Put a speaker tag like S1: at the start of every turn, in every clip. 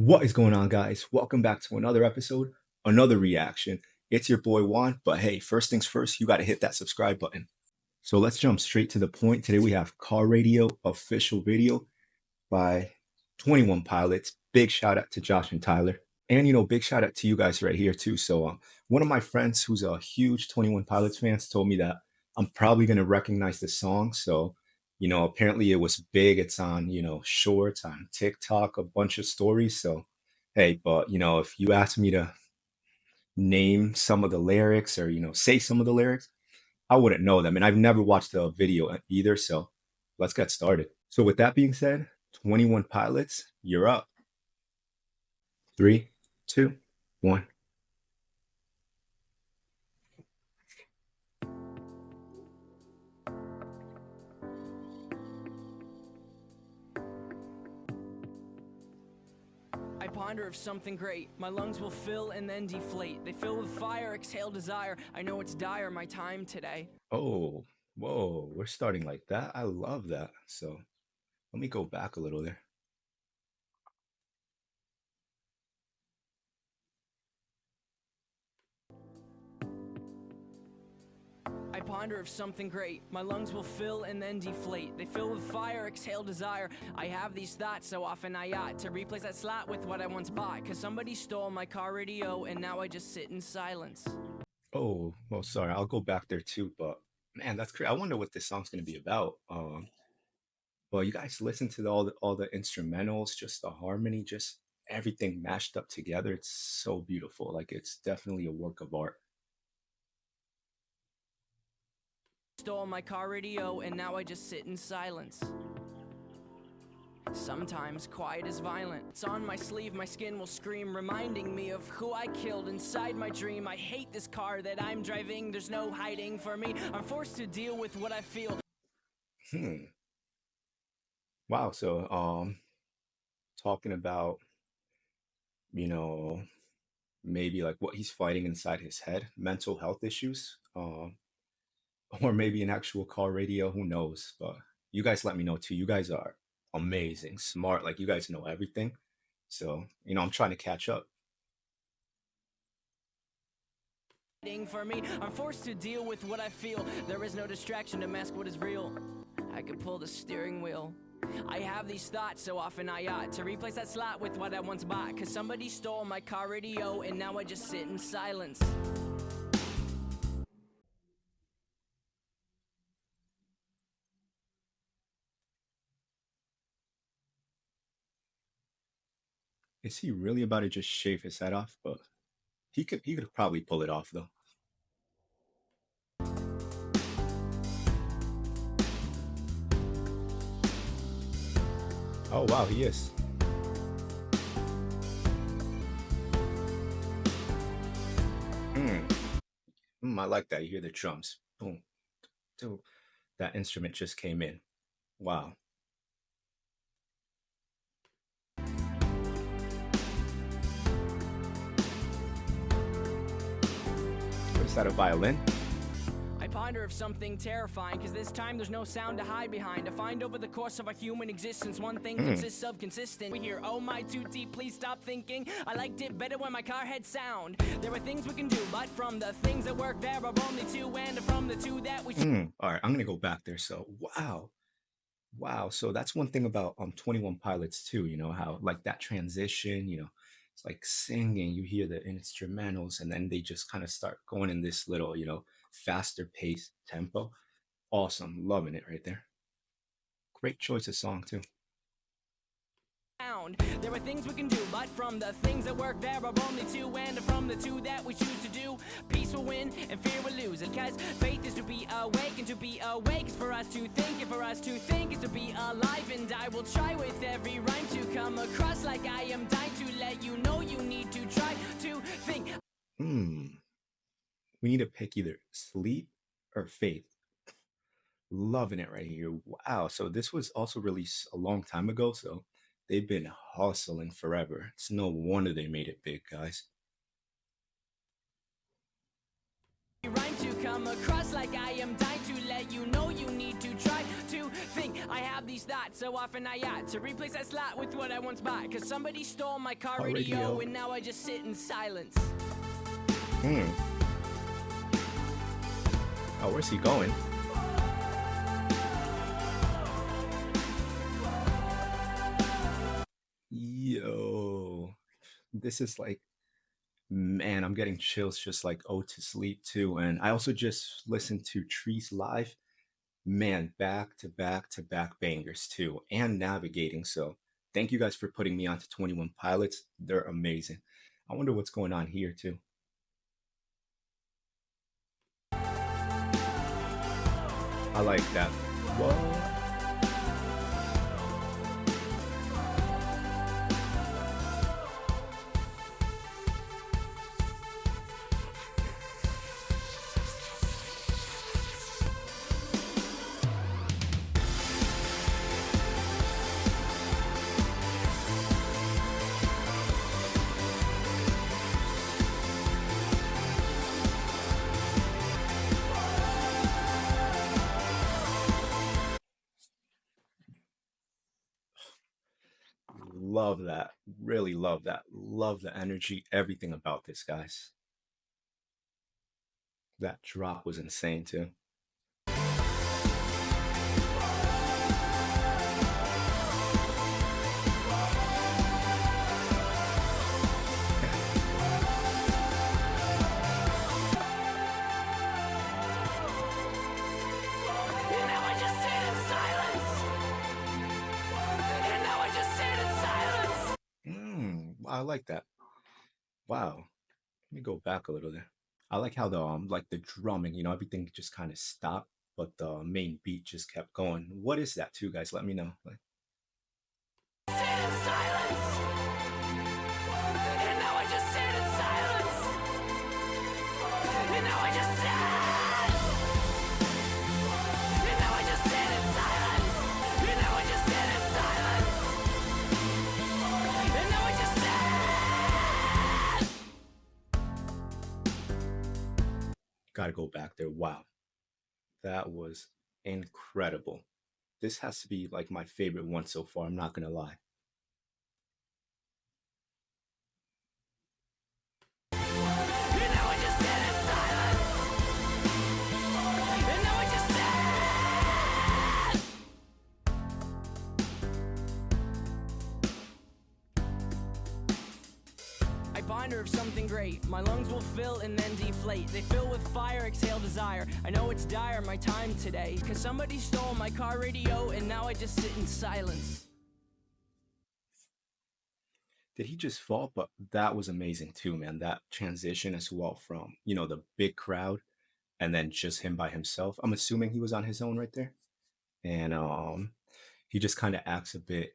S1: What is going on, guys? Welcome back to another episode, another reaction. It's your boy Juan, but hey, first things first, you got to hit that subscribe button. So let's jump straight to the point. Today we have Car Radio official video by 21 Pilots. Big shout out to Josh and Tyler. And big shout out to you guys right here too. So one of my friends who's a huge 21 Pilots fans told me that I'm probably gonna recognize the song. So, apparently it was big. It's on, shorts on TikTok, a bunch of stories. So hey, but if you ask me to name some of the lyrics or say some of the lyrics, I wouldn't know them. And I've never watched the video either. So let's get started. So with that being said, 21 Pilots, you're up. Three, two, one.
S2: I ponder of something great. My lungs will fill and then deflate. They fill with fire, exhale desire. I know it's dire, my time today.
S1: Oh, whoa, we're starting like that. I love that. So let me go back a little there.
S2: I ponder of something great. My lungs will fill and then deflate. They fill with fire, exhale desire. I have these thoughts so often I ought to replace that slot with what I once bought. Cause somebody stole my car radio and now I just sit in silence.
S1: Oh, well, sorry, I'll go back there too, but man, that's great. I wonder what this song's gonna be about. Well, you guys listen to all the instrumentals, just the harmony, just everything mashed up together. It's so beautiful. Like it's definitely a work of art.
S2: Stole my car radio and now I just sit in silence. Sometimes quiet is violent. It's on my sleeve, my skin will scream, reminding me of who I killed inside my dream. I hate this car that I'm driving, there's no hiding for me. I'm forced to deal with what I feel.
S1: Hmm. Wow. So, talking about, you know, maybe like what he's fighting inside his head, mental health issues, or maybe an actual car radio, who knows? But you guys let me know too. You guys are amazing, smart, like you guys know everything. So, I'm trying to catch up.
S2: For me, I'm forced to deal with what I feel. There is no distraction to mask what is real. I could pull the steering wheel. I have these thoughts so often I ought to replace that slot with what I once bought. Cause somebody stole my car radio and now I just sit in silence.
S1: Is he really about to just shave his head off? But he could probably pull it off though. Oh wow, he is. Hmm. I like that. You hear the drums. Boom. Dude, that instrument just came in. Wow. Is that a violin?
S2: I ponder of something terrifying, cause this time there's no sound to hide behind. To find over the course of our human existence, one thing consists of consistent. We hear, oh my, too deep, please stop thinking. I liked it better when my car had sound. There are things we can do, but from the things that work there are only two, and from the two that we
S1: All right, I'm gonna go back there. So wow. Wow. So that's one thing about 21 Pilots too, how like that transition, it's like singing, you hear the instrumentals, and then they just kind of start going in this little, faster pace tempo. Awesome. Loving it right there. Great choice of song too.
S2: found. There are things we can do, but from the things that work there are only two, and from the two that we choose to do, peace will win and fear will lose. And cause faith is to be awake, and to be awake is for us to think, and for us to think is to be alive. And I will try with every rhyme to come across like I am dying to let you know you need to try to think.
S1: We need to pick either sleep or faith. Loving it right here. Wow. So this was also released a long time ago. So they've been hustling forever. It's no wonder they made it big, guys.
S2: Rhyme to come across like I am dying to let you know you need to try to think. I have these release that. So often I had to replace that slot with what I once bought. Cause somebody stole my car
S1: Car
S2: radio,
S1: radio.
S2: and now I just sit in silence.
S1: Oh, where's he going? Yo, this is like, man, I'm getting chills just like oh to sleep too. And I also just listened to Trees live. Man, back to back to back bangers too, and navigating. So thank you guys for putting me onto 21 Pilots. They're amazing. I wonder what's going on here too. I like that. Whoa. Love that. Really love that. Love the energy, everything about this, guys. That drop was insane too.
S2: And now I just sit in silence. And now I just sit in silence.
S1: I like that. Wow. Let me go back a little there. I like how the like the drumming, everything just kind of stopped, but the main beat just kept going. What is that too, guys? Let me know. Like,
S2: Sit in silence. And now I just sit in silence. And now I just sit. And now I just sit in silence. And now I just sit in silence. And now I just sit.
S1: gotta go back there. Wow. That was incredible. This has to be like my favorite one so far. I'm not gonna lie.
S2: And now I just sit in silence. And now I just sit. I ponder of something great. My lungs will fill and then deflate. They fill with fire, exhale desire. I know it's dire, my time today. Cause somebody stole my car radio, and now I just sit in silence.
S1: Did he just fall? But that was amazing too, man. That transition as well from, the big crowd and then just him by himself. I'm assuming he was on his own right there. And he just kind of acts a bit,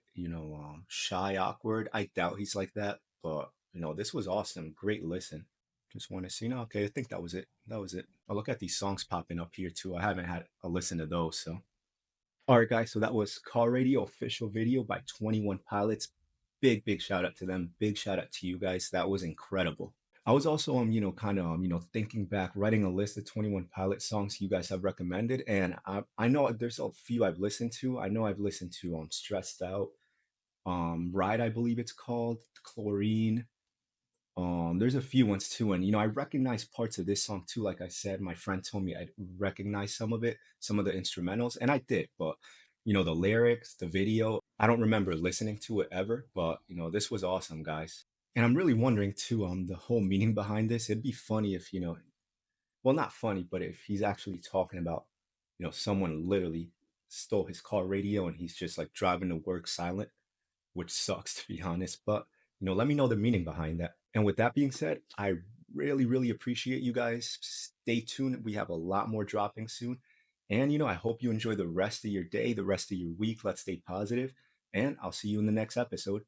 S1: shy, awkward. I doubt he's like that, but this was awesome. Great listen. Just want to see. No, okay, I think that was it. That was it. I'll look at these songs popping up here too. I haven't had a listen to those, so. All right, guys. So that was Car Radio official video by 21 Pilots. Big shout out to them. Big shout out to you guys. That was incredible. I was also kind of thinking back, writing a list of 21 Pilot songs you guys have recommended, and I know there's a few I've listened to. I know I've listened to Stressed Out, Ride, I believe it's called, Chlorine. There's a few ones too, and I recognize parts of this song too. Like I said, my friend told me I'd recognize some of it, some of the instrumentals, and I did. But the lyrics, the video, I don't remember listening to it ever. But this was awesome, guys. And I'm really wondering too, the whole meaning behind this. It'd be funny if well, not funny, but if he's actually talking about, someone literally stole his car radio and he's just like driving to work silent, which sucks to be honest. But let me know the meaning behind that. And with that being said, I really appreciate you guys. Stay tuned. We have a lot more dropping soon. And I hope you enjoy the rest of your day, the rest of your week. Let's stay positive, and I'll see you in the next episode.